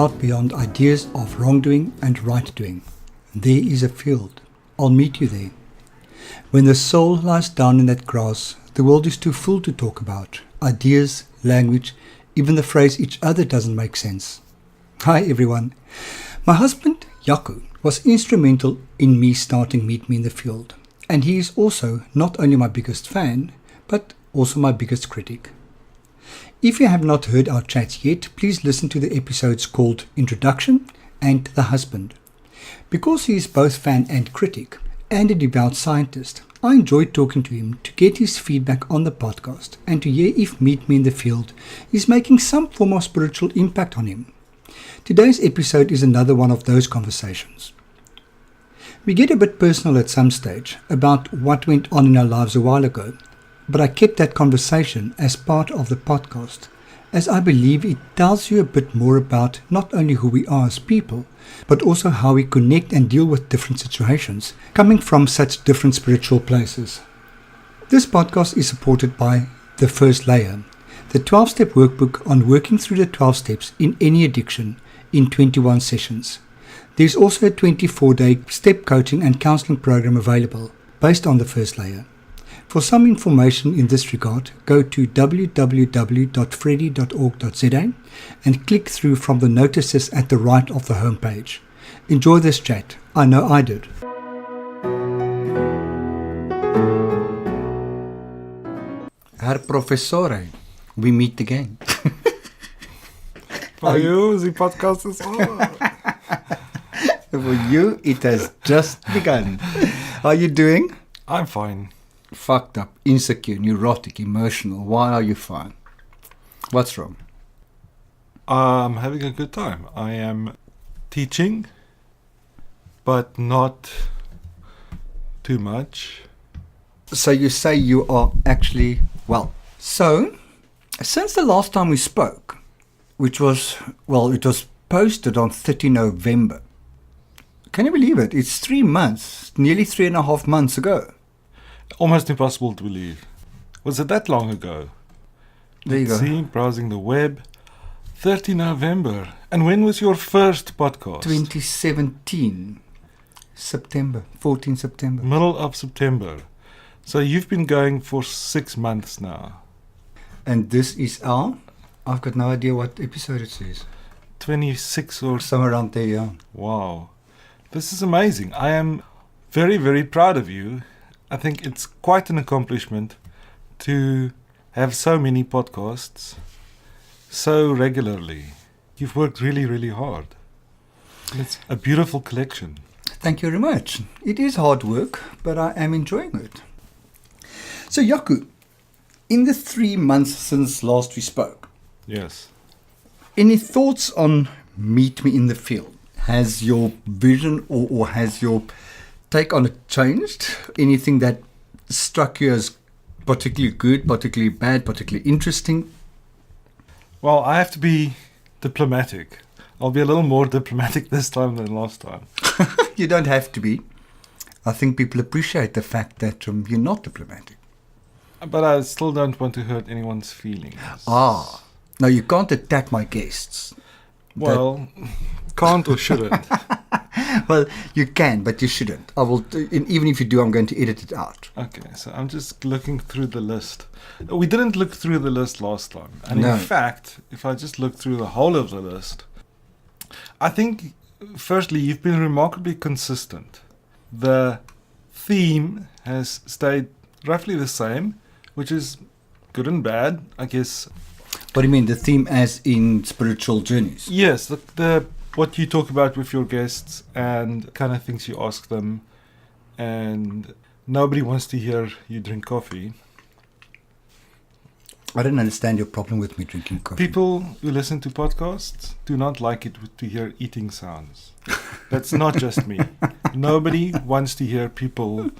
out beyond ideas of wrongdoing and right doing. There is a field. I'll meet you there. When the soul lies down in that grass, the world is too full to talk about. Ideas, language, even the phrase each other doesn't make sense. Hi everyone. My husband, Jaco, was instrumental in me starting Meet Me in the Field. And he is also not only my biggest fan, but also my biggest critic. If you have not heard our chats yet, please listen to the episodes called Introduction and The Husband. Because he is both fan and critic, and a devout scientist, I enjoyed talking to him to get his feedback on the podcast and to hear if Meet Me in the Field is making some form of spiritual impact on him. Today's episode is another one of those conversations. We get a bit personal at some stage about what went on in our lives a while ago, but I kept that conversation as part of the podcast, as I believe it tells you a bit more about not only who we are as people, but also how we connect and deal with different situations, coming from such different spiritual places. This podcast is supported by The First Layer, the 12-step workbook on working through the 12 steps in any addiction in 21 sessions. There's also a 24-day step coaching and counseling program available based on The First Layer. For some information in this regard, go to www.freddy.org.za and click through from the notices at the right of the homepage. Enjoy this chat. I know I did. Herr Professore, we meet again. For you, the podcast is over. For you, it has just begun. How are you doing? I'm fine. Fucked up, insecure, neurotic, emotional. Why are you fine? What's wrong? I'm having a good time. I am teaching, but not too much. So you say you are actually, well, so since the last time we spoke, which was, it was posted on 30 November. Can you believe it? It's 3 months, nearly 3.5 months ago. Almost impossible to believe. Was it that long ago? There you go. See, browsing the web. 30 November. And when was your first podcast? 2017. September. 14 September. Middle of September. So you've been going for 6 months now. And this is I've got no idea what episode it says. 26 or somewhere around there, yeah. Wow. This is amazing. I am very, very proud of you. I think it's quite an accomplishment to have so many podcasts so regularly. You've worked really, really hard. It's a beautiful collection. Thank you very much. It is hard work, but I am enjoying it. So, Jaco, in the 3 months since last we spoke, yes, any thoughts on Meet Me in the Field? Has your vision or has your take on it changed? Anything that struck you as particularly good, particularly bad, particularly interesting? Well, I have to be diplomatic. I'll be a little more diplomatic this time than last time. You don't have to be. I think people appreciate the fact that you're not diplomatic. But I still don't want to hurt anyone's feelings. No, you can't attack my guests. Well, can't or shouldn't. Well, you can, but you shouldn't. I will, even if you do, I'm going to edit it out. Okay, so I'm just looking through the list. We didn't look through the list last time. And No. in fact, if I just look through the whole of the list, I think, firstly, you've been remarkably consistent. The theme has stayed roughly the same, which is good and bad, I guess. What do you mean, the theme as in spiritual journeys? Yes, the what you talk about with your guests and kind of things you ask them, and nobody wants to hear you drink coffee. I don't understand your problem with me drinking coffee. People who listen to podcasts do not like it to hear eating sounds. That's not just me. Nobody wants to hear people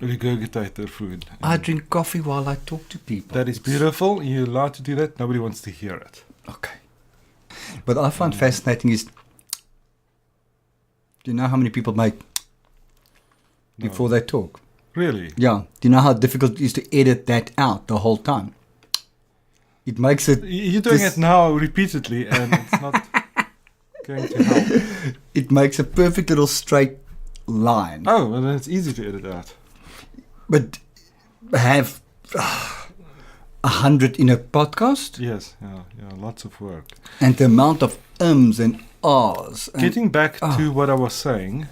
regurgitate their food. I drink coffee while I talk to people. That is beautiful. You're allowed to do that. Nobody wants to hear it. Okay. What I find fascinating is, do you know how many people make before they talk? Really? Yeah. Do you know how difficult it is to edit that out the whole time? It makes it... You're doing it now repeatedly, and it's not going to help. It makes a perfect little straight line. Oh, well, then it's easy to edit out. But have 100 in a podcast? Yes, yeah, lots of work. And the amount of ums and ahs. Getting back to what I was saying,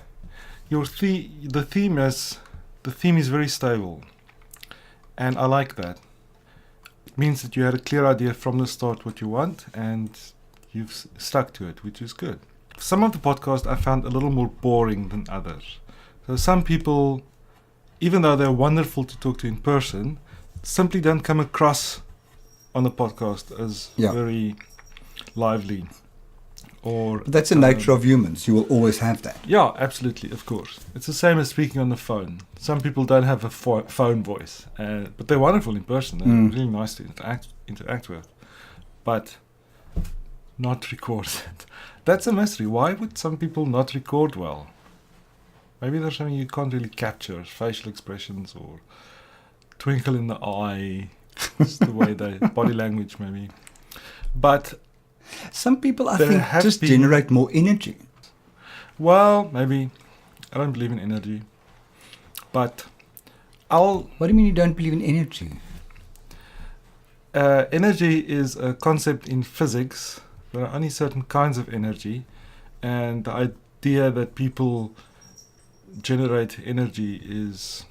the theme is very stable, and I like that. It means that you had a clear idea from the start what you want, and you've stuck to it, which is good. Some of the podcasts I found a little more boring than others. So some people, even though they're wonderful to talk to in person, simply don't come across on the podcast as very lively. Or that's the nature of humans. You will always have that. Yeah, absolutely, of course. It's the same as speaking on the phone. Some people don't have a phone voice, but they're wonderful in person. They're really nice to interact with. But not record it. That's a mystery. Why would some people not record well? Maybe there's something you can't really capture, facial expressions or twinkle in the eye, just the way they body language maybe. But some people, I think, just generate more energy. Well, maybe. I don't believe in energy. But What do you mean you don't believe in energy? Energy is a concept in physics. There are only certain kinds of energy. And the idea that people generate energy is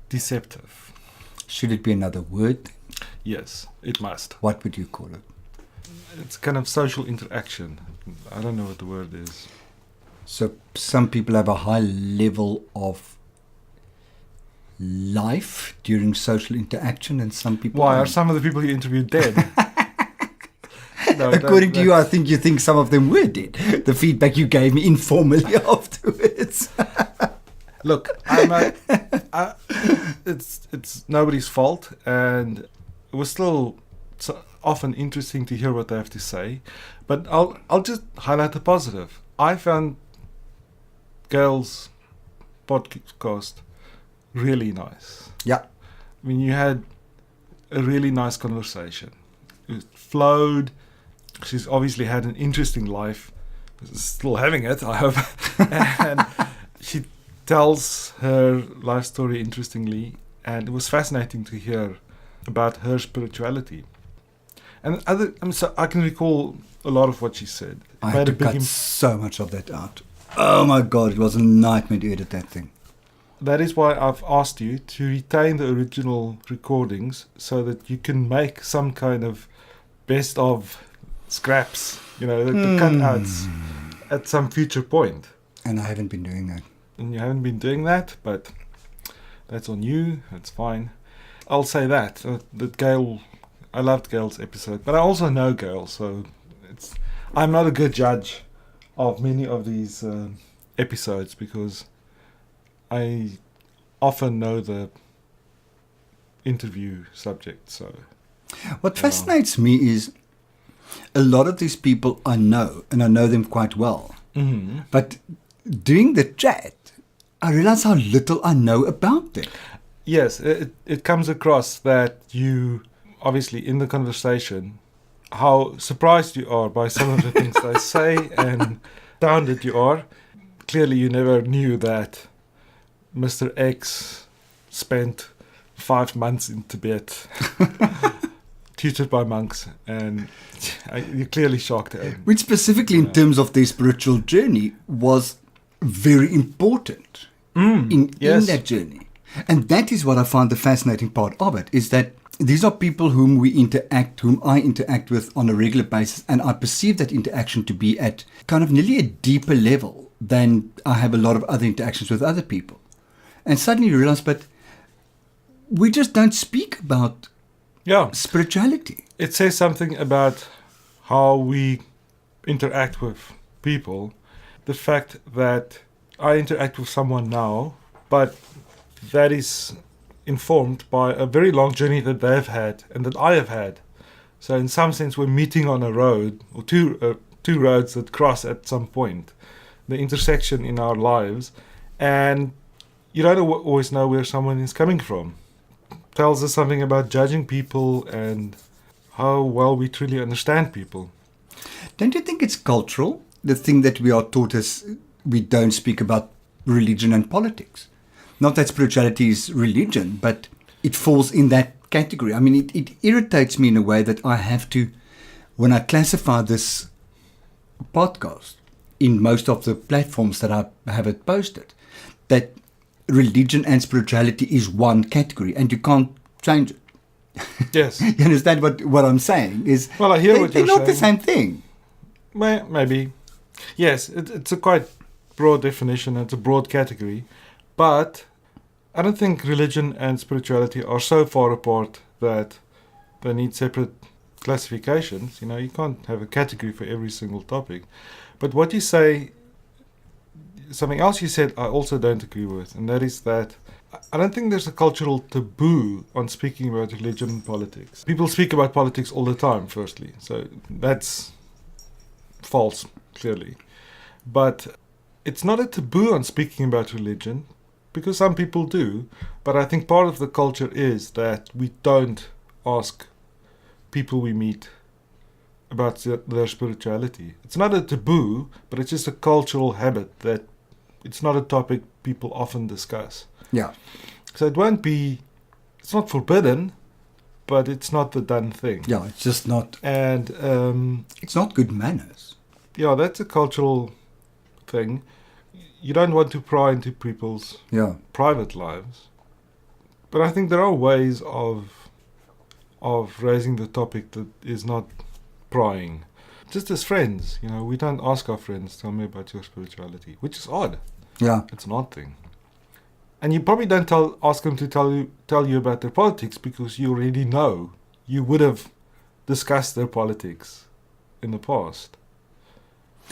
deceptive. Should it be another word? Yes, it must. What would you call it? It's kind of social interaction. I don't know what the word is. So some people have a high level of life during social interaction, and some people... Why? Are some of the people you interviewed dead? No, according to you, I think you think some of them were dead. The feedback you gave me informally afterwards. Look, it's nobody's fault, and it was still often interesting to hear what they have to say. But I'll just highlight the positive. I found Gail's podcast really nice. Yeah. I mean, you had a really nice conversation. It flowed. She's obviously had an interesting life. Still having it, I hope. And she tells her life story interestingly. And it was fascinating to hear about her spirituality. And so I can recall a lot of what she said. I had to cut so much of that out. Oh my God, it was a nightmare to edit that thing. That is why I've asked you to retain the original recordings so that you can make some kind of best of scraps, the cutouts at some future point. And I haven't been doing that. And you haven't been doing that, but that's on you. That's fine. I'll say that Gail, I loved Gail's episode, but I also know Gail, so I'm not a good judge of many of these episodes because I often know the interview subject. So what fascinates me is a lot of these people I know, and I know them quite well. Mm-hmm. But doing the chat, I realize how little I know about them. Yes, it comes across that you, obviously in the conversation, how surprised you are by some of the things they say and astounded you are. Clearly you never knew that Mr. X spent 5 months in Tibet, tutored by monks, and you're clearly shocked. Which specifically in terms of their spiritual journey was very important in that journey. And that is what I find the fascinating part of it, is that these are people whom I interact with on a regular basis, and I perceive that interaction to be at kind of nearly a deeper level than I have a lot of other interactions with other people. And suddenly you realize, but we just don't speak about spirituality. It says something about how we interact with people. The fact that I interact with someone now, but that is informed by a very long journey that they've had and that I have had. So in some sense, we're meeting on a road, or two roads that cross at some point, the intersection in our lives, and you don't always know where someone is coming from. Tells us something about judging people and how well we truly understand people. Don't you think it's cultural? The thing that we are taught is we don't speak about religion and politics. Not that spirituality is religion, but it falls in that category. I mean, it irritates me in a way that I have to, when I classify this podcast in most of the platforms that I have it posted, that religion and spirituality is one category and you can't change it. Yes. You understand what I'm saying? Is Well, I hear what they're you're not the saying. same thing. Maybe. Yes, it's a quite broad definition. It's a broad category. But I don't think religion and spirituality are so far apart that they need separate classifications. You know, you can't have a category for every single topic. But what you say, something else you said, I also don't agree with, and that is that I don't think there's a cultural taboo on speaking about religion and politics. People speak about politics all the time, firstly, so that's false, clearly. But it's not a taboo on speaking about religion, because some people do, but I think part of the culture is that we don't ask people we meet about their spirituality. It's not a taboo, but it's just a cultural habit that it's not a topic people often discuss. Yeah. So it's not forbidden, but it's not the done thing. Yeah, it's just not, And it's not good manners. yeah, that's a cultural thing. You don't want to pry into people's Yeah. private lives. But I think there are ways of raising the topic that is not prying. Just as friends, you know, we don't ask our friends, tell me about your spirituality, which is odd. Yeah. It's an odd thing. And you probably don't ask them to tell you about their politics because you already know. You would have discussed their politics in the past.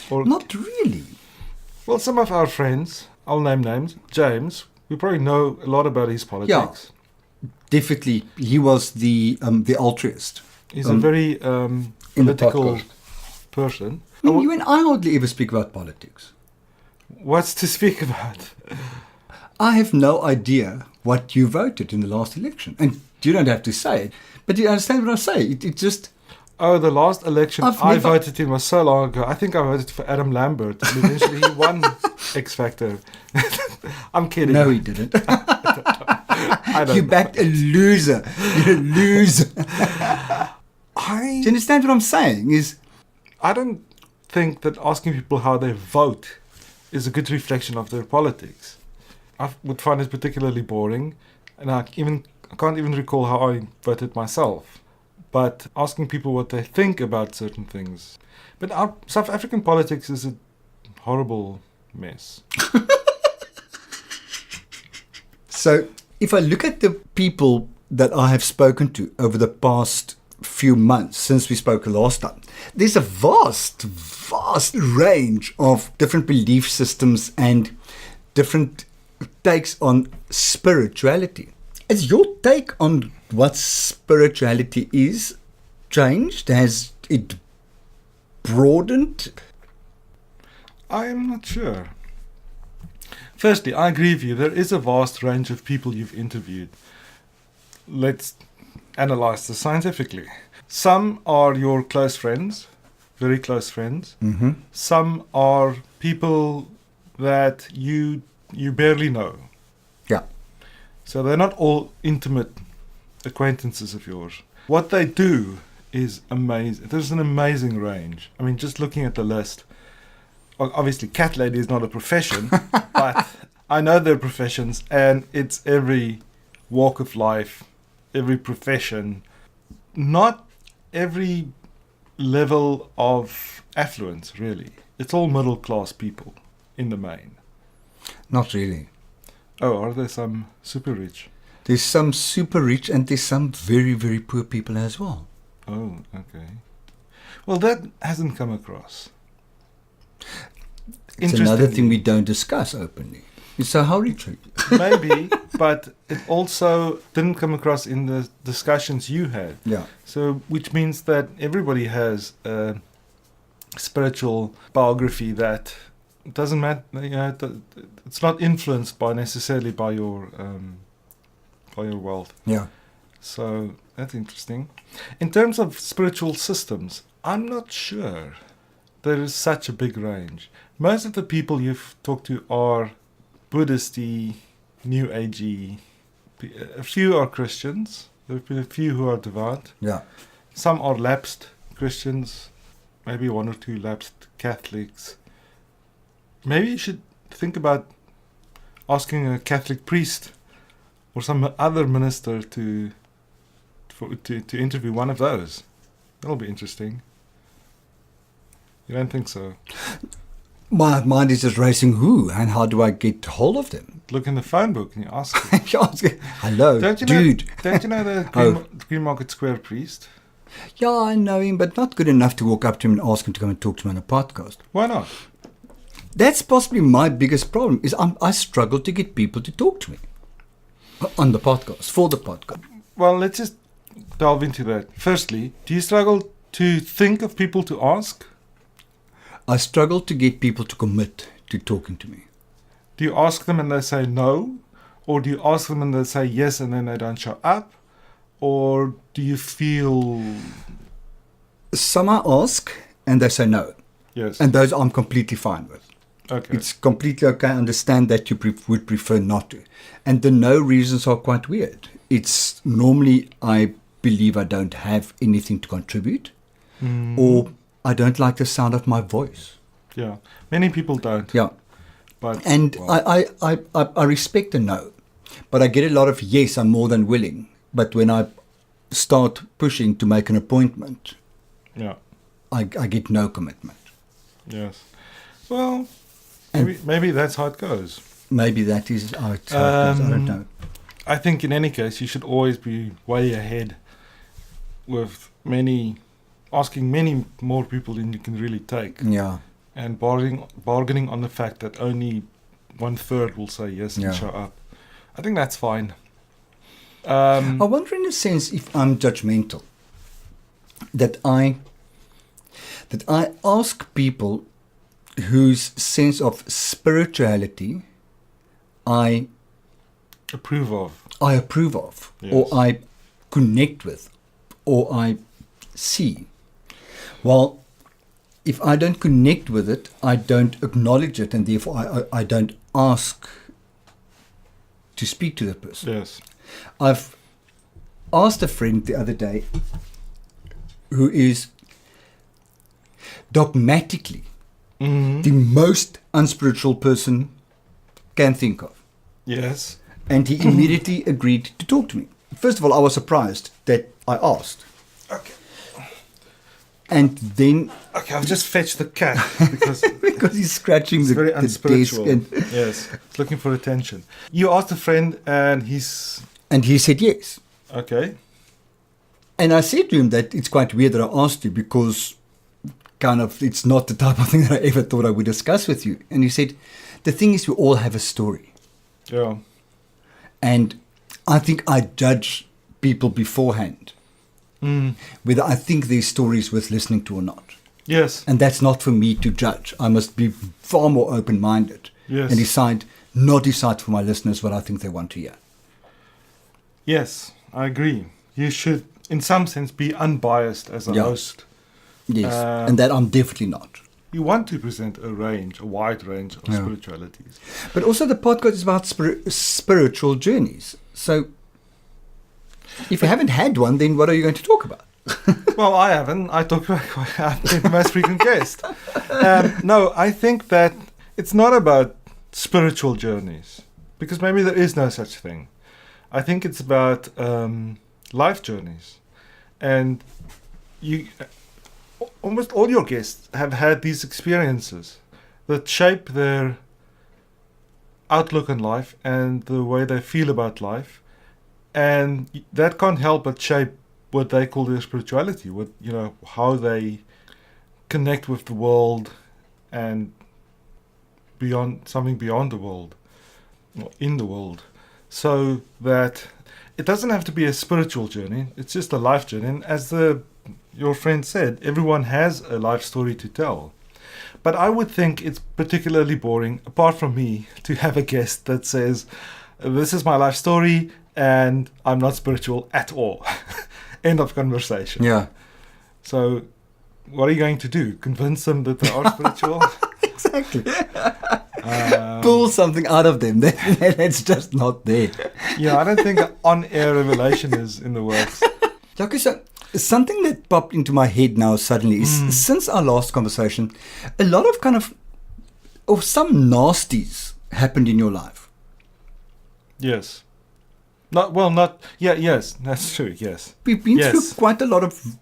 Or Not really. well, some of our friends, I'll name names, James, we probably know a lot about his politics. Definitely, he was the altruist. He's a very in the political podcast. person. I mean, you and I hardly ever speak about politics. What's to speak about? I have no idea what you voted in the last election. And you don't have to say it. But you understand what I say. It just... Oh, the last election I've I never- voted in was so long ago. I think I voted for Adam Lambert. And eventually he won X Factor. I'm kidding. No, he didn't. I don't You know. backed a loser. You're a loser. Do I you understand what I'm saying? I don't think that asking people how they vote is a good reflection of their politics. I would find it particularly boring, and I can't even recall how I voted myself. But asking people what they think about certain things. But our South African politics is a horrible mess. So, if I look at the people that I have spoken to over the past few months since we spoke last time, there's a vast range of different belief systems and different takes on spirituality. Has your take on what spirituality is changed? Has it broadened? I'm not sure. Firstly, I agree with you. There is a vast range of people you've interviewed. Let's analyze this scientifically. Some are your close friends, very close friends. Mm-hmm. Some are people that you barely know. Yeah. So they're not all intimate acquaintances of yours. What they do is amazing. There's an amazing range. I mean, just looking at the list, obviously cat lady is not a profession, but I know their professions, and it's every walk of life, every profession, not every level of affluence, really. It's all middle class people in the main. Not really. Oh, are there some super rich? There's some super rich and there's some very, very poor people as well. Oh, okay. Well, that hasn't come across. It's another thing we don't discuss openly. So how rich are you? Maybe, but it also didn't come across in the discussions you had. Yeah. So, which means that everybody has a spiritual biography that doesn't matter. You know, it's not influenced by necessarily by your wealth. Yeah. So That's interesting. In terms of spiritual systems, I'm not sure there is such a big range. Most of the people you've talked to are Buddhist-y, New Agey. A few are Christians. There have been a few who are devout. Yeah. Some are lapsed Christians. Maybe one or two lapsed Catholics. Maybe you should think about asking a Catholic priest or some other minister to interview one of those. That'll be interesting. You don't think so? My mind is just racing. Who and how do I get hold of them? Look in the phone book and you ask him. Hello, dude. Don't you know the Green Market Square priest? Yeah, I know him, but not good enough to walk up to him and ask him to come and talk to me on a podcast. Why not? That's possibly my biggest problem, is I struggle to get people to talk to me on the podcast, for the podcast. Well, let's just delve into that. Firstly, do you struggle to think of people to ask? I struggle to get people to commit to talking to me. Do you ask them and they say no? Or do you ask them and they say yes and then they don't show up? Or do you feel... Some I ask and they say no. Yes. And those I'm completely fine with. Okay. It's completely okay. I understand that you would prefer not to. And the no reasons are quite weird. It's normally I believe I don't have anything to contribute, or I don't like the sound of my voice. Yeah. Many people don't. Yeah. But And well, I respect a no, but I get a lot of yes, I'm more than willing. But when I start pushing to make an appointment, yeah. I get no commitment. Yes. Well, maybe that's how it goes. Maybe that is how it goes. I don't know. I think in any case, you should always be way ahead with asking many more people than you can really take. Yeah. And bargaining on the fact that only 1/3 will say yes and show up. I think that's fine. I wonder in a sense if I'm judgmental. That I ask people whose sense of spirituality I approve of, yes, or I connect with, or I see. Well, if I don't connect with it, I don't acknowledge it, and therefore I don't ask to speak to the person. Yes. I've asked a friend the other day who is dogmatically the most unspiritual person can think of. Yes. And he immediately agreed to talk to me. First of all, I was surprised that I asked. Okay. And then... Okay, I've just fetched the cat because because he's scratching it's the very desk. unspiritual. And Yes, it's looking for attention. You asked a friend and he said yes. Okay. And I said to him that it's quite weird that I asked you because kind of it's not the type of thing that I ever thought I would discuss with you. And he said, the thing is we all have a story. Yeah. And I think I judge people beforehand, whether I think their story is worth listening to or not. Yes. And that's not for me to judge. I must be far more open-minded Yes. and decide for my listeners what I think they want to hear. Yes, I agree. You should, in some sense, be unbiased as a host. Yes, and that I'm definitely not. You want to present a wide range of spiritualities. But also the podcast is about spiritual journeys. So if you haven't had one, then what are you going to talk about? Well, I haven't. I talk about I've been the most frequent guest. No, I think that it's not about spiritual journeys, because maybe there is no such thing. I think it's about life journeys. And almost all your guests have had these experiences that shape their outlook on life and the way they feel about life. And that can't help but shape what they call their spirituality, how they connect with the world and something beyond the world, or in the world. So that it doesn't have to be a spiritual journey, it's just a life journey. And as your friend said, everyone has a life story to tell. But I would think it's particularly boring, apart from me, to have a guest that says, this is my life story and I'm not spiritual at all. End of conversation. Yeah. So, what are you going to do? Convince them that they are spiritual? Exactly. Pull something out of them that's just not there. Yeah, I don't think an on-air revelation is in the works. Okay, so something that popped into my head now suddenly is since our last conversation, a lot of some nasties happened in your life. Yes. Yes, that's true, yes. We've been through quite a lot of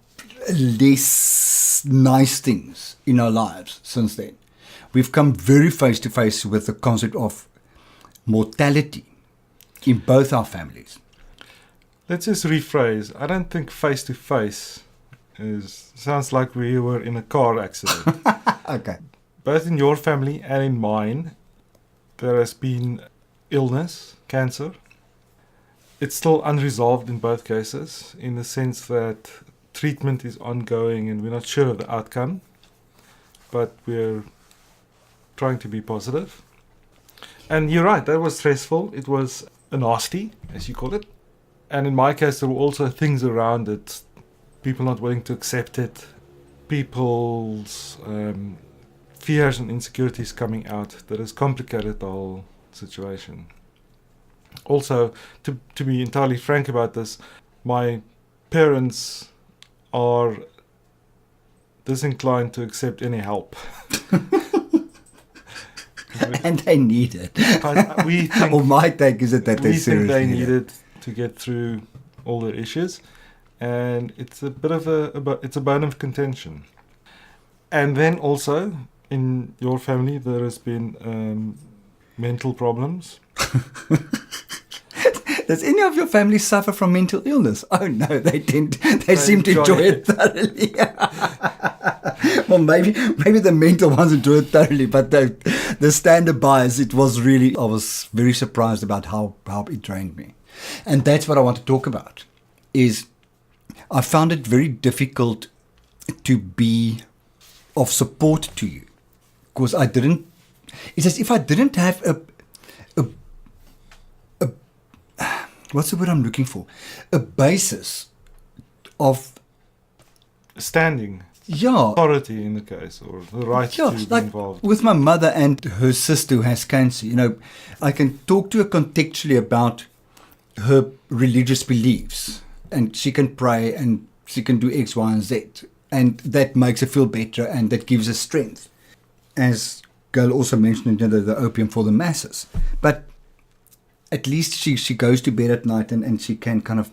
less nice things in our lives since then. We've come very face to face with the concept of mortality in both our families. Let's just rephrase. I don't think face to face sounds like we were in a car accident. Okay. Both in your family and in mine, there has been illness, cancer. It's still unresolved in both cases, in the sense that treatment is ongoing and we're not sure of the outcome, but we're trying to be positive. And you're right, that was stressful. It was a nasty, as you call it. And in my case, there were also things around it. People not willing to accept it. People's fears and insecurities coming out that has complicated the whole situation. Also, to be entirely frank about this, my parents are disinclined to accept any help. And they need it. But we think, or my take is that they seriously they need need it. it to get through all their issues, and it's a bit of it's a bone of contention. And then also in your family there has been mental problems. Does any of your family suffer from mental illness? Oh no, they seem to enjoy it thoroughly. Well, maybe the mental ones enjoy it thoroughly, but the standard bias, I was very surprised about how it drained me. And that's what I want to talk about, is I found it very difficult to be of support to you, because it's as if I didn't have a what's the word I'm looking for? A basis of Standing. Yeah. Authority in the case, or the right to be involved. With my mother and her sister who has cancer, I can talk to her contextually about her religious beliefs, and she can pray and she can do X, Y, and Z, and that makes her feel better and that gives her strength. As Gail also mentioned, the opium for the masses. But at least she goes to bed at night and she can kind of...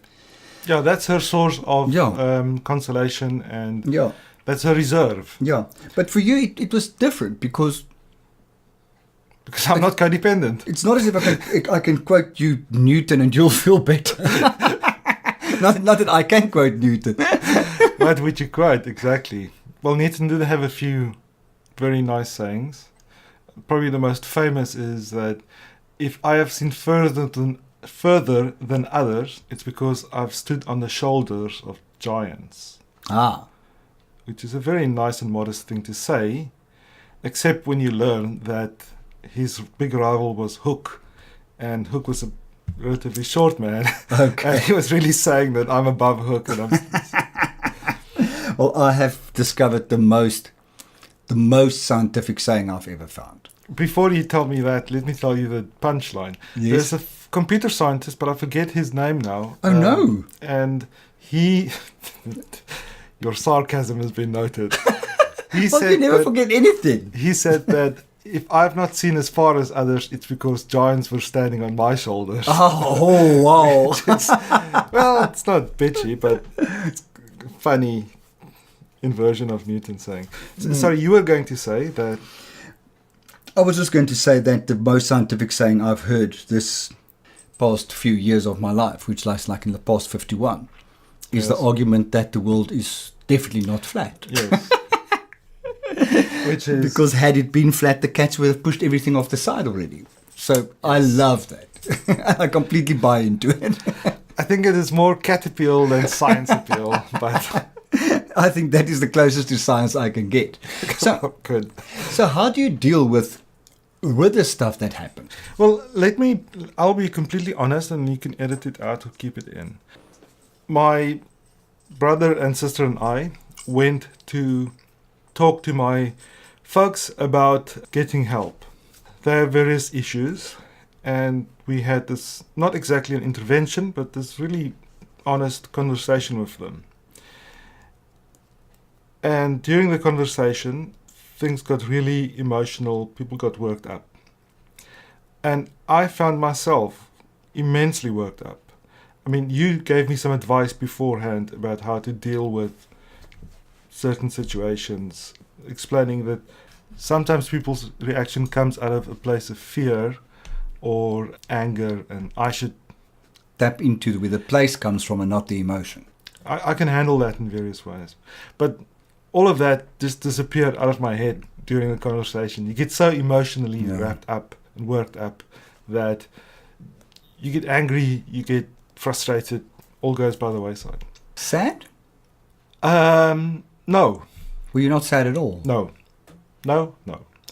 Yeah, that's her source of consolation, and that's her reserve. Yeah, but for you it was different because I'm not codependent. It's not as if I can quote you Newton and you'll feel better. not that I can quote Newton. What would you quote exactly? Well, Newton did have a few very nice sayings. Probably the most famous is that if I have seen further than others, it's because I've stood on the shoulders of giants. Which is a very nice and modest thing to say, except when you learn that his big rival was Hook, and Hook was a relatively short man. Okay. And he was really saying that I'm above Hook. And Well, I have discovered the most scientific saying I've ever found. Before you tell me that, let me tell you the punchline. Yes. There's a computer scientist, but I forget his name now. Oh, no. And he... Your sarcasm has been noted. He said you never forget anything. He said that if I've not seen as far as others, it's because giants were standing on my shoulders. Oh, wow. Well, it's not bitchy, but it's a funny inversion of Newton saying. Sorry, you were going to say that... I was just going to say that the most scientific saying I've heard this past few years of my life, which lies like in the past 51, is the argument that the world is definitely not flat. Yes. Which is... Because had it been flat, the cats would have pushed everything off the side already. So yes. I love that. I completely buy into it. I think it is more cat appeal than science appeal, but... I think that is the closest to science I can get. So, good. So how do you deal with the stuff that happened? Well, I'll be completely honest, and you can edit it out or keep it in. My brother and sister and I went to talk to my folks about getting help. They have various issues, and we had this, not exactly an intervention, but this really honest conversation with them. And during the conversation, things got really emotional, people got worked up. And I found myself immensely worked up. I mean, you gave me some advice beforehand about how to deal with certain situations, explaining that sometimes people's reaction comes out of a place of fear or anger, and I should Tap into where the place comes from and not the emotion. I can handle that in various ways. But all of that just disappeared out of my head during the conversation. You get so emotionally wrapped up and worked up that you get angry, you get frustrated, all goes by the wayside. Sad? No. Were you not sad at all? No.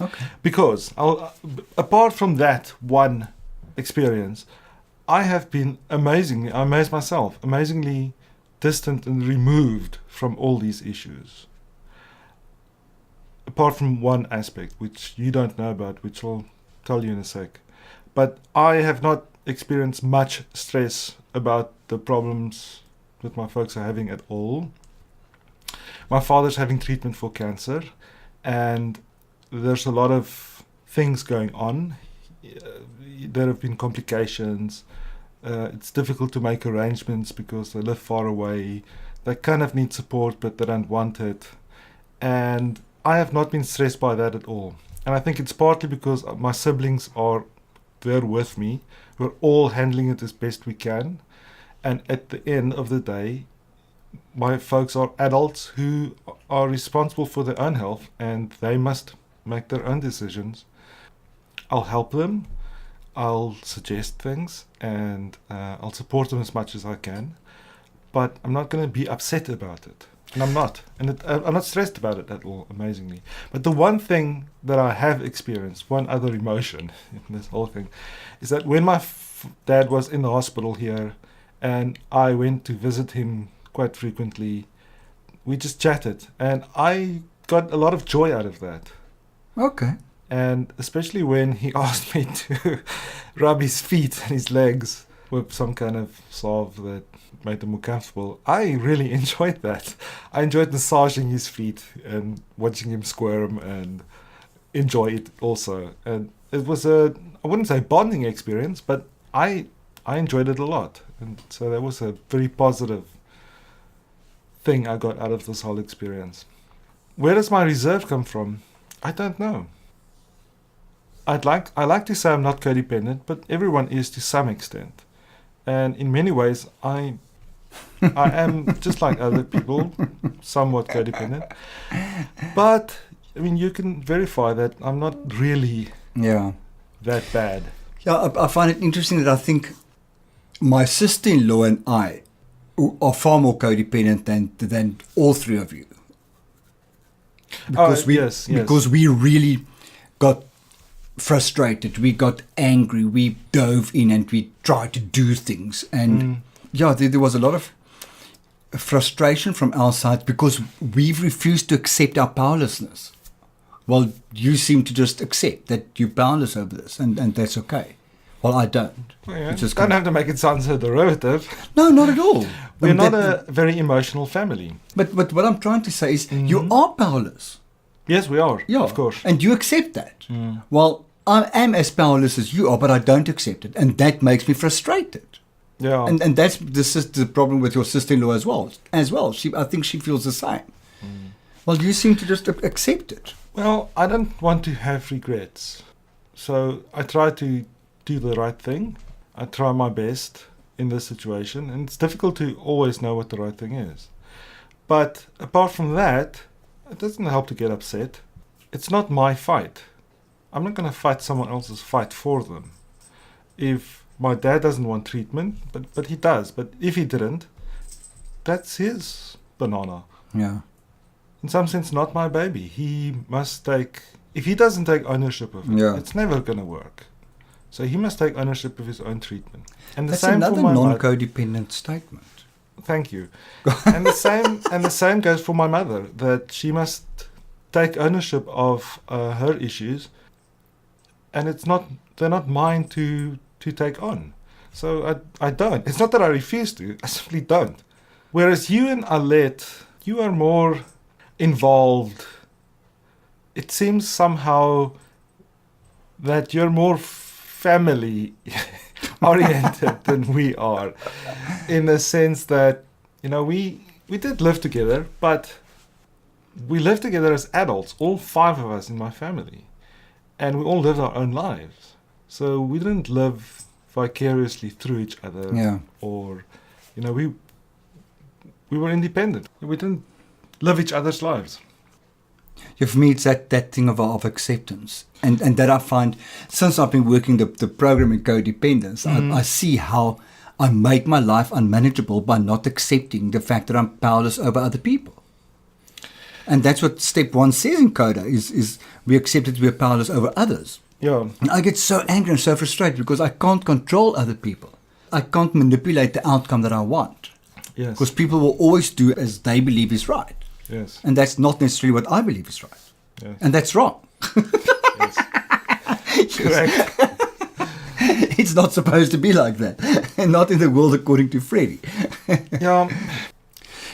Okay. Because apart from that one experience, I have been I amaze myself, amazingly distant and removed from all these issues. Apart from one aspect, which you don't know about, which I'll tell you in a sec. But I have not experienced much stress about the problems that my folks are having at all. My father's having treatment for cancer, and there's a lot of things going on. There have been complications. It's difficult to make arrangements because they live far away. They kind of need support, but they don't want it. And I have not been stressed by that at all. And I think it's partly because my siblings are there with me. We're all handling it as best we can. And at the end of the day, my folks are adults who are responsible for their own health, and they must make their own decisions. I'll help them. I'll suggest things, and I'll support them as much as I can. But I'm not going to be upset about it. And I'm not. And I'm not stressed about it at all, amazingly. But the one thing that I have experienced, one other emotion in this whole thing, is that when my dad was in the hospital here, and I went to visit him quite frequently, we just chatted. And I got a lot of joy out of that. Okay. And especially when he asked me to rub his feet and his legs with some kind of salve that made them more comfortable. I really enjoyed that. I enjoyed massaging his feet and watching him squirm and enjoy it also. And it was I wouldn't say bonding experience, but I enjoyed it a lot. And so that was a very positive thing I got out of this whole experience. Where does my reserve come from? I don't know. I like to say I'm not codependent, but everyone is to some extent. And in many ways, I am just like other people, somewhat codependent. But, I mean, you can verify that I'm not really that bad. Yeah, I find it interesting that I think my sister-in-law and I are far more codependent than all three of you. Because because we really got frustrated, we got angry, we dove in and we tried to do things. And there was a lot of frustration from our side because we've refused to accept our powerlessness. Well, you seem to just accept that you're powerless over this, and that's okay. Well, I don't. Well, yeah, you don't have to make it sound so derivative. No, not at all. We're not a very emotional family. But what I'm trying to say is you are powerless. Yes, we are. Yeah, of course. And you accept that. Well, I am as powerless as you are, but I don't accept it. And that makes me frustrated. Yeah. And that's the problem with your sister-in-law as well. I think she feels the same. Well, you seem to just accept it. Well, I don't want to have regrets. So I try to do the right thing. I try my best in this situation. And it's difficult to always know what the right thing is. But apart from that, it doesn't help to get upset. It's not my fight. I'm not going to fight someone else's fight for them. If my dad doesn't want treatment, but he does. But if he didn't, that's his banana. Yeah. In some sense, not my baby. He must take... If he doesn't take ownership of it, it's never going to work. So he must take ownership of his own treatment. And that's another non-codependent statement. Thank you. And the same goes for my mother, that she must take ownership of her issues, and they're not mine to take on. So I don't. It's not that I refuse to, I simply don't. Whereas you and Alet, you are more involved. It seems somehow that you're more family oriented than we are, in the sense that, we did live together, but we lived together as adults, all 5 of us in my family, and we all lived our own lives. So we didn't live vicariously through each other. Yeah. Or, we were independent. We didn't live each other's lives. Yeah, for me, it's that thing of acceptance. And that I find, since I've been working the program in codependence, I see how I make my life unmanageable by not accepting the fact that I'm powerless over other people. And that's what step 1 says in Coda, is we accept that we are powerless over others. Yeah. And I get so angry and so frustrated because I can't control other people. I can't manipulate the outcome that I want. Yes. Because people will always do as they believe is right. Yes. And that's not necessarily what I believe is right. Yes. And that's wrong. Yes. Correct. It's not supposed to be like that. And not in the world according to Freddie. Yeah.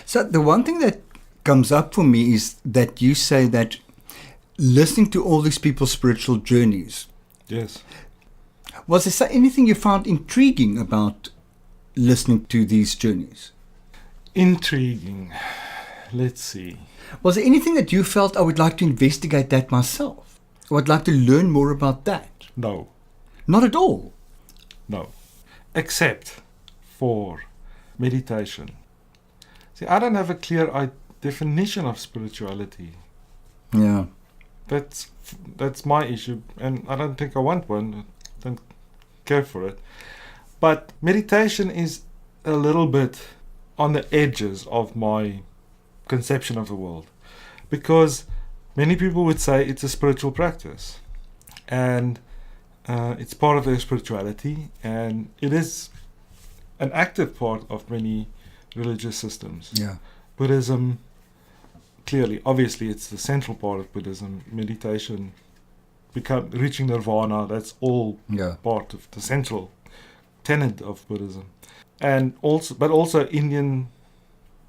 So the one thing that comes up for me is that you say that listening to all these people's spiritual journeys, Yes. was there anything you found intriguing about listening to these journeys? Intriguing. Let's see. Was there anything that you felt I would like to investigate that myself? Or I'd like to learn more about that? No. Not at all. No. Except for meditation. See, I don't have a clear definition of spirituality. Yeah. That's my issue, and I don't think I want one. I don't care for it. But meditation is a little bit on the edges of my conception of the world, because many people would say it's a spiritual practice, and it's part of their spirituality, and it is an active part of many religious systems. Yeah. Buddhism, clearly, obviously, it's the central part of Buddhism. Meditation, reaching nirvana, that's all part of the central tenet of Buddhism, and also Indian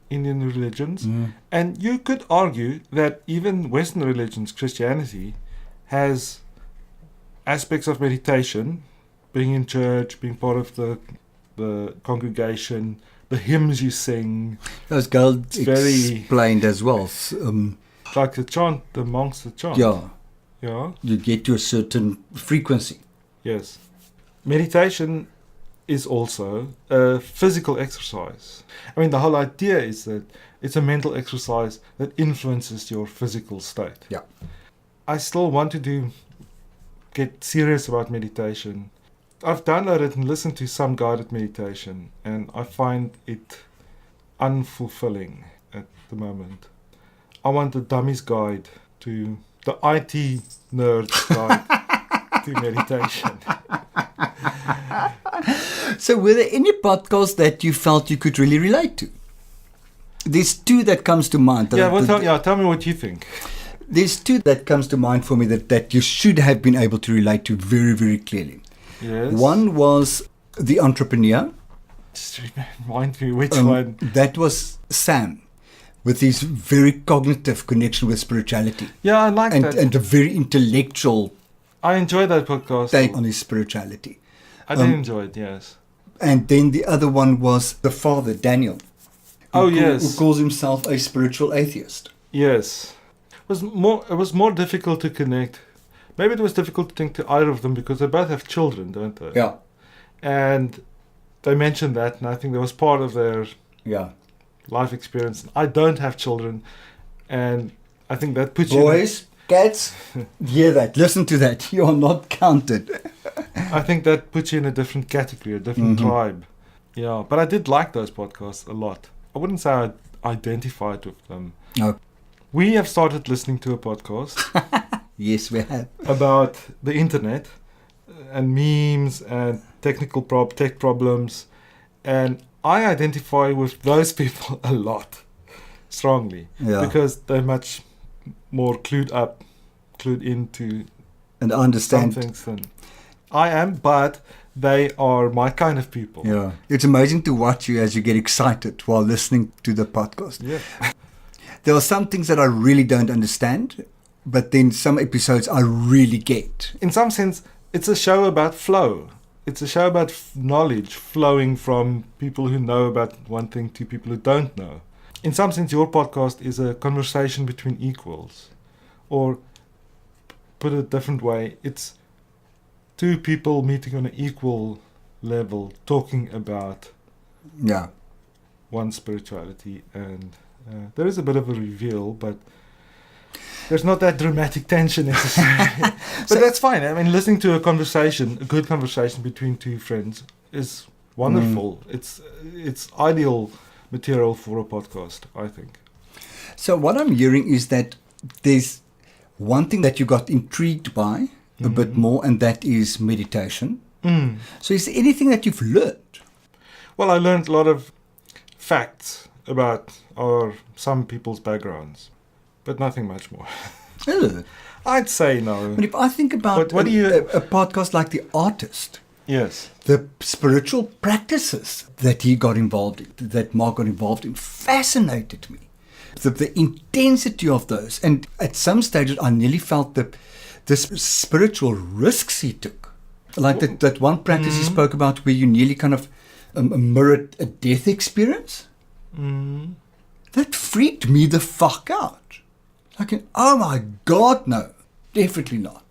religions. And you could argue that even Western religions, Christianity, has aspects of meditation, being in church, being part of the congregation, the hymns you sing. Those girls explained as well. Like the chant, the monks that chant. Yeah. Yeah. You get to a certain frequency. Yes. Meditation is also a physical exercise. I mean, the whole idea is that it's a mental exercise that influences your physical state. Yeah. I still want to get serious about meditation. I've downloaded and listened to some guided meditation, and I find it unfulfilling at the moment. I want the dummy's guide to the IT nerd's guide to meditation. So were there any podcasts that you felt you could really relate to? There's 2 that comes to mind. Tell me what you think. There's 2 that comes to mind for me that you should have been able to relate to very, very clearly. Yes. One was The Entrepreneur. Just remind me which one. That was Sam, with his very cognitive connection with spirituality. Yeah, I like that. And a very intellectual I enjoyed that podcast. take on his spirituality. I did enjoy it, yes. And then the other one was the father, Daniel. Who calls himself a spiritual atheist. Yes. It was more difficult to connect. Maybe it was difficult to think to either of them because they both have children, don't they? Yeah. And they mentioned that, and I think that was part of their life experience. I don't have children, and I think that puts Boys, cats, hear that. Listen to that. You are not counted. I think that puts you in a different category, a different tribe. Yeah, but I did like those podcasts a lot. I wouldn't say I identified with them. No. We have started listening to a podcast. Yes, we have. About the internet and memes and tech problems. And I identify with those people a lot, strongly, Yeah. because they're much more clued into And I some understand. things than I am, but they are my kind of people. Yeah. It's amazing to watch you as you get excited while listening to the podcast. Yeah. There are some things that I really don't understand, but then some episodes I really get. In some sense, it's a show about flow. It's a show about knowledge flowing from people who know about one thing to people who don't know. In some sense, your podcast is a conversation between equals. Or, put it a different way, it's two people meeting on an equal level, talking about Yeah. one spirituality. And there is a bit of a reveal, but there's not that dramatic tension necessarily. But that's fine. I mean, listening to a good conversation between two friends is wonderful. It's ideal material for a podcast, I think. So what I'm hearing is that there's one thing that you got intrigued by a bit more, and that is meditation. So is there anything that you've learned? Well, I learned a lot of facts about some people's backgrounds, but nothing much more. Oh. I'd say no. But if I think about What do you- a podcast like The Artist, Yes. the spiritual practices that he got involved in, that Mark got involved in, fascinated me. The intensity of those. And at some stages, I nearly felt the spiritual risks he took. Like that one practice he spoke about where you nearly kind of mirrored a death experience. That freaked me the fuck out. Like, oh my God, no. Definitely not.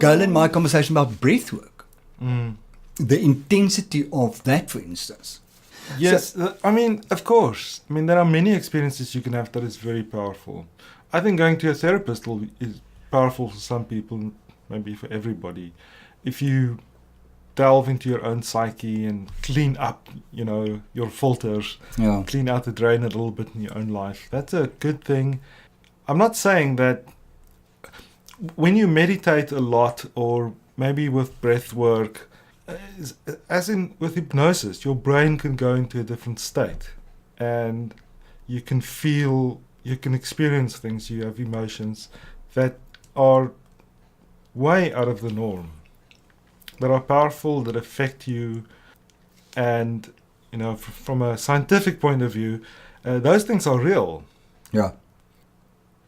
Gail and my conversation about breath work. The intensity of that, for instance. Yes, I mean, of course. I mean, there are many experiences you can have that is very powerful. I think going to a therapist is powerful for some people, maybe for everybody. If you delve into your own psyche and clean up, your filters, Yeah. clean out the drain a little bit in your own life, that's a good thing. I'm not saying that when you meditate a lot, or maybe with breath work, as in with hypnosis, your brain can go into a different state, and you can experience things, you have emotions that are way out of the norm, that are powerful, that affect you. And from a scientific point of view, those things are real. Yeah.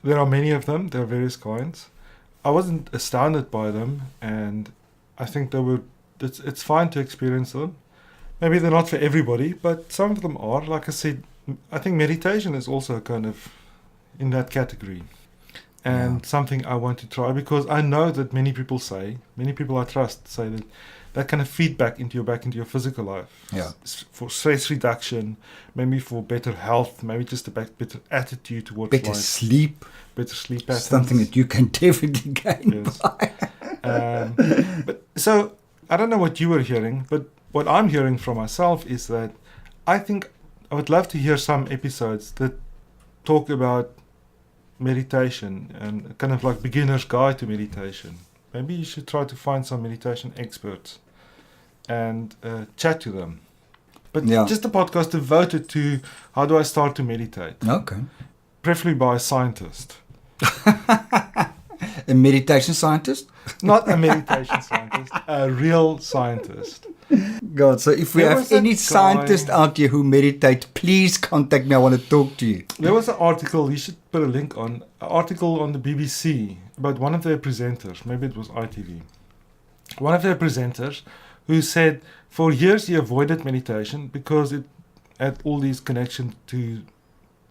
There are many of them. There are various kinds. I wasn't astounded by them, and I think it's fine to experience them. Maybe they're not for everybody, but some of them are. Like I said, I think meditation is also kind of in that category, and something I want to try, because I know that many people I trust say that kind of feedback into your physical life. Yeah. For stress reduction, maybe for better health, maybe just a better attitude towards Better life. sleep. Better sleep patterns. Something that you can definitely gain Yes. by. But so I don't know what you were hearing, but what I'm hearing from myself is that I think I would love to hear some episodes that talk about meditation and kind of like beginner's guide to meditation. Maybe you should try to find some meditation experts and chat to them. But just a podcast devoted to how do I start to meditate. Okay. Preferably by a scientist. A meditation scientist? Not a meditation scientist, a real scientist. God, so if we There have was a any guy- scientist out here who meditate, please contact me. I want to talk to you. There was an article, you should put a link on, an article on the BBC about one of their presenters, maybe it was ITV, one of their presenters who said for years he avoided meditation because it had all these connections to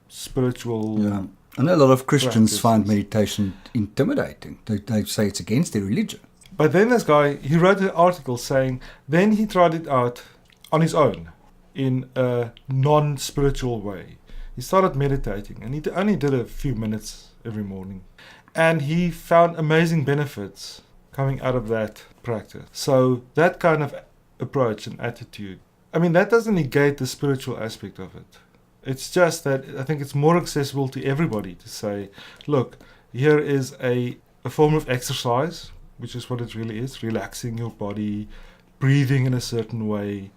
spiritual... Yeah. I know a lot of Christians practices. find meditation intimidating. They say it's against their religion. But then this guy, he wrote an article saying, then he tried it out on his own in a non-spiritual way. He started meditating, and he only did a few minutes every morning. And he found amazing benefits coming out of that practice. So that kind of approach and attitude, I mean, that doesn't negate the spiritual aspect of it. It's just that I think it's more accessible to everybody to say, look, here is a form of exercise, which is what it really is, relaxing your body, breathing in a certain way,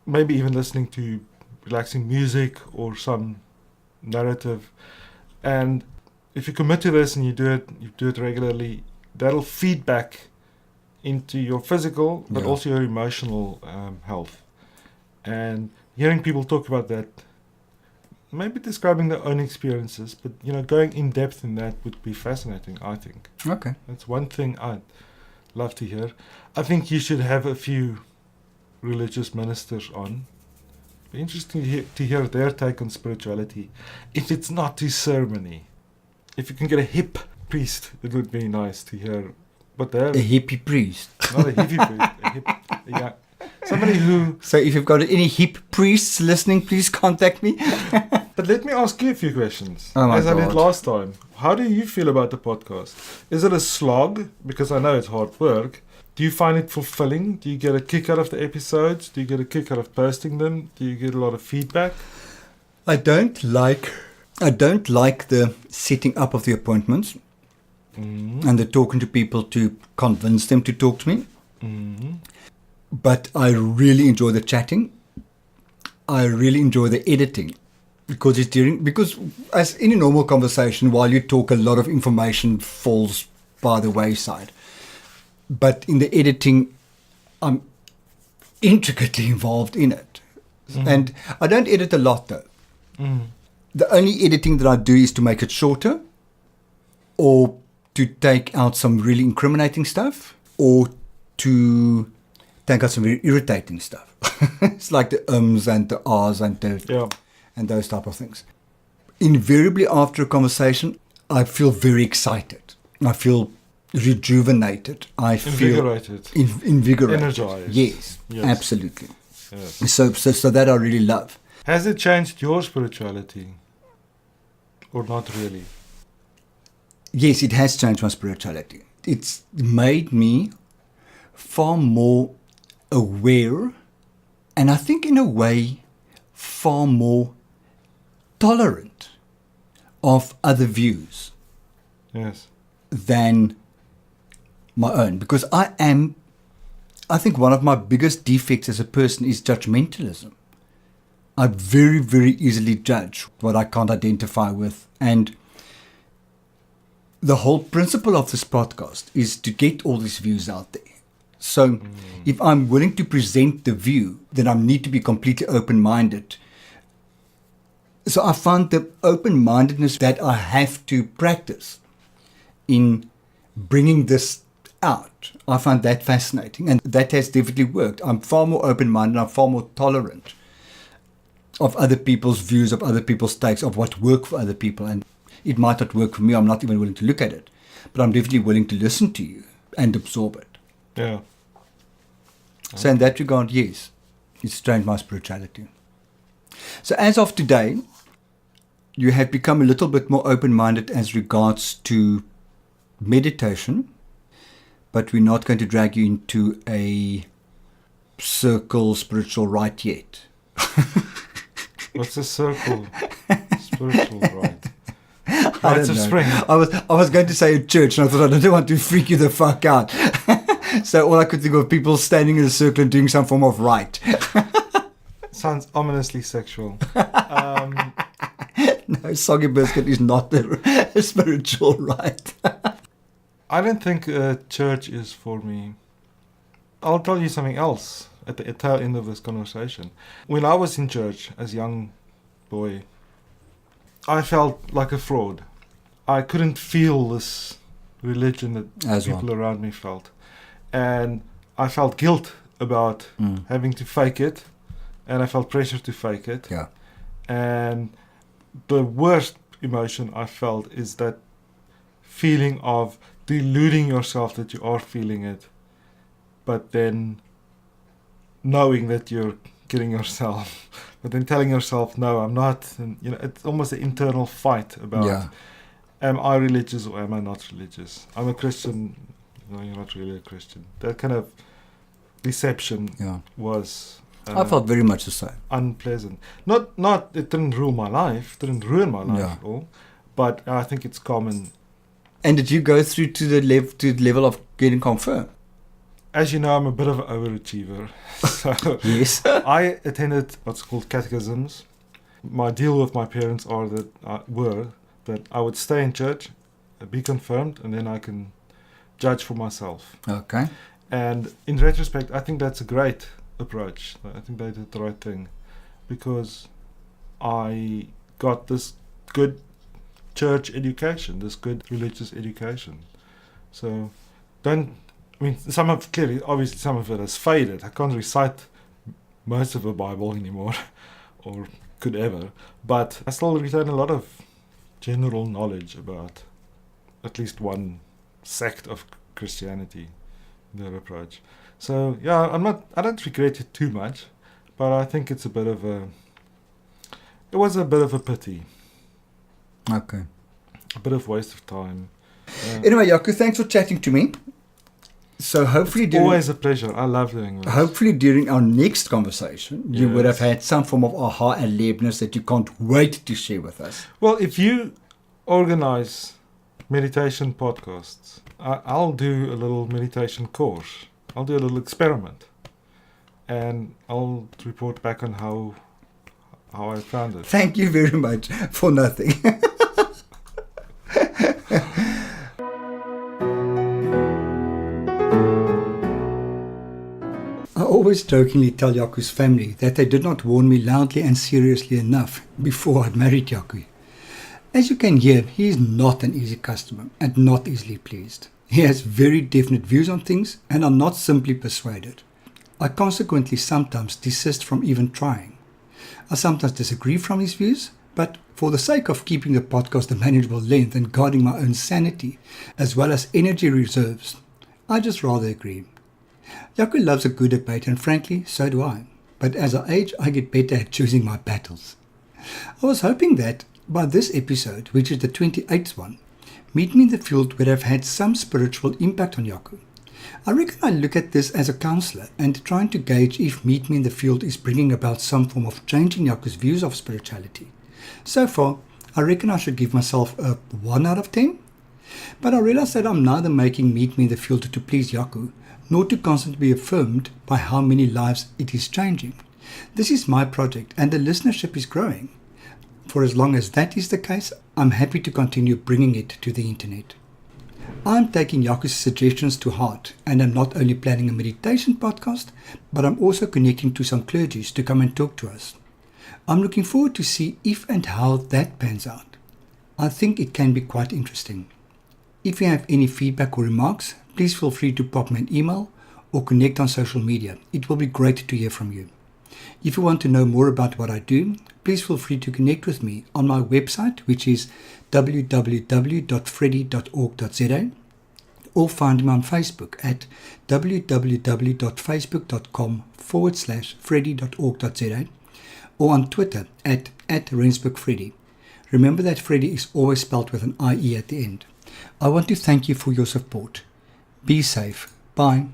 maybe even listening to relaxing music or some narrative. And if you commit to this and you do it regularly, that'll feed back into your physical, but also your emotional health. And hearing people talk about that, maybe describing their own experiences, but going in depth in that would be fascinating, I think. Okay. That's one thing I'd love to hear. I think you should have a few religious ministers on. Be interesting to hear their take on spirituality. If it's not too ceremony, if you can get a hip priest, it would be nice to hear what they have. A hippie priest. Not a hippie priest, a hip, yeah. Somebody who... So if you've got any hip priests listening, please contact me. But let me ask you a few questions. Oh my As I God. did last time. How do you feel about the podcast? Is it a slog? Because I know it's hard work. Do you find it fulfilling? Do you get a kick out of the episodes? Do you get a kick out of posting them? Do you get a lot of feedback? I don't like the setting up of the appointments and the talking to people to convince them to talk to me. But I really enjoy the chatting. I really enjoy the editing because as in a normal conversation, while you talk, a lot of information falls by the wayside. But in the editing, I'm intricately involved in it. And I don't edit a lot though. The only editing that I do is to make it shorter, or to take out some really incriminating stuff, or to take out some very irritating stuff. It's like the ums and the ahs and and those type of things. Invariably after a conversation, I feel very excited. I feel rejuvenated. I Invigorated. feel invigorated. Energized. Yes, Yes. absolutely. Yes. So that I really love. Has it changed your spirituality? Or not really? Yes, it has changed my spirituality. It's made me far more aware, and I think in a way far more tolerant of other views Yes. than my own. Because I think one of my biggest defects as a person is judgmentalism. I very, very easily judge what I can't identify with. And the whole principle of this podcast is to get all these views out there. So if I'm willing to present the view, then I need to be completely open-minded. So I find the open-mindedness that I have to practice in bringing this out. I find that fascinating, and that has definitely worked. I'm far more open-minded, I'm far more tolerant of other people's views, of other people's takes, of what work for other people. And it might not work for me, I'm not even willing to look at it, but I'm definitely willing to listen to you and absorb it. Yeah. So in that regard, yes, it's changed my spirituality. So as of today, you have become a little bit more open-minded as regards to meditation, but we're not going to drag you into a circle spiritual rite yet. What's a circle? Spiritual rite. I Rites don't of know. spring. I was going to say a church, and I thought I don't want to freak you the fuck out. So all I could think of people standing in a circle and doing some form of rite. Sounds ominously sexual. No, soggy biscuit is not a spiritual rite. I don't think a church is for me. I'll tell you something else at the tail end of this conversation. When I was in church as a young boy, I felt like a fraud. I couldn't feel this religion that As people well. around me felt. And I felt guilt about having to fake it, and I felt pressure to fake it. Yeah. And the worst emotion I felt is that feeling of deluding yourself that you are feeling it, but then knowing that you're kidding yourself, but then telling yourself, no, I'm not. And it's almost an internal fight about, am I religious or am I not religious? I'm a Christian. No, you're not really a Christian. That kind of deception was I felt very much the same. unpleasant. Not it didn't ruin my life, didn't ruin my life at all, but I think it's common. And did you go through to the level of getting confirmed? as you know, I'm a bit of an overachiever. So Yes. I attended what's called catechisms. My deal with my parents were that I would stay in church, be confirmed, and then I can judge for myself. Okay. And in retrospect, I think that's a great approach. I think they did the right thing, because I got this good church education, this good religious education. So obviously some of it has faded. I can't recite most of the Bible anymore, or could ever, but I still retain a lot of general knowledge about at least one sect of Christianity, their approach. So yeah, I don't regret it too much, but I think it was a bit of a pity. Okay. A bit of waste of time. Anyway, Jaco, thanks for chatting to me. So hopefully always a pleasure. I love doing this. Hopefully during our next conversation, you would have had some form of aha erlebnis that you can't wait to share with us. Well, if you organize meditation podcasts, I'll do a little meditation course. I'll do a little experiment, and I'll report back on how I found it. Thank you very much for nothing. I always jokingly tell Jaco's family that they did not warn me loudly and seriously enough before I'd married Jaco. As you can hear, he is not an easy customer and not easily pleased. He has very definite views on things, and I'm not simply persuaded. I consequently sometimes desist from even trying. I sometimes disagree from his views, but for the sake of keeping the podcast a manageable length and guarding my own sanity, as well as energy reserves, I just rather agree. Jaco loves a good debate, and frankly, so do I. But as I age, I get better at choosing my battles. I was hoping that, by this episode, which is the 28th one, Meet Me in the Field would have had some spiritual impact on Jaco. I reckon I look at this as a counsellor and trying to gauge if Meet Me in the Field is bringing about some form of change in Jaco's views of spirituality. So far, I reckon I should give myself a 1 out of 10. But I realize that I'm neither making Meet Me in the Field to please Jaco, nor to constantly be affirmed by how many lives it is changing. This is my project, and the listenership is growing. For as long as that is the case, I'm happy to continue bringing it to the internet. I'm taking Jaco's suggestions to heart, and I'm not only planning a meditation podcast, but I'm also connecting to some clergies to come and talk to us. I'm looking forward to see if and how that pans out. I think it can be quite interesting. If you have any feedback or remarks, please feel free to pop me an email or connect on social media. It will be great to hear from you. If you want to know more about what I do, please feel free to connect with me on my website, which is www.freddy.org.za, or find me on Facebook at www.facebook.com/freddy.org.za, or on Twitter at @RensburgFreddy. Remember that Freddy is always spelled with an IE at the end. I want to thank you for your support. Be safe. Bye.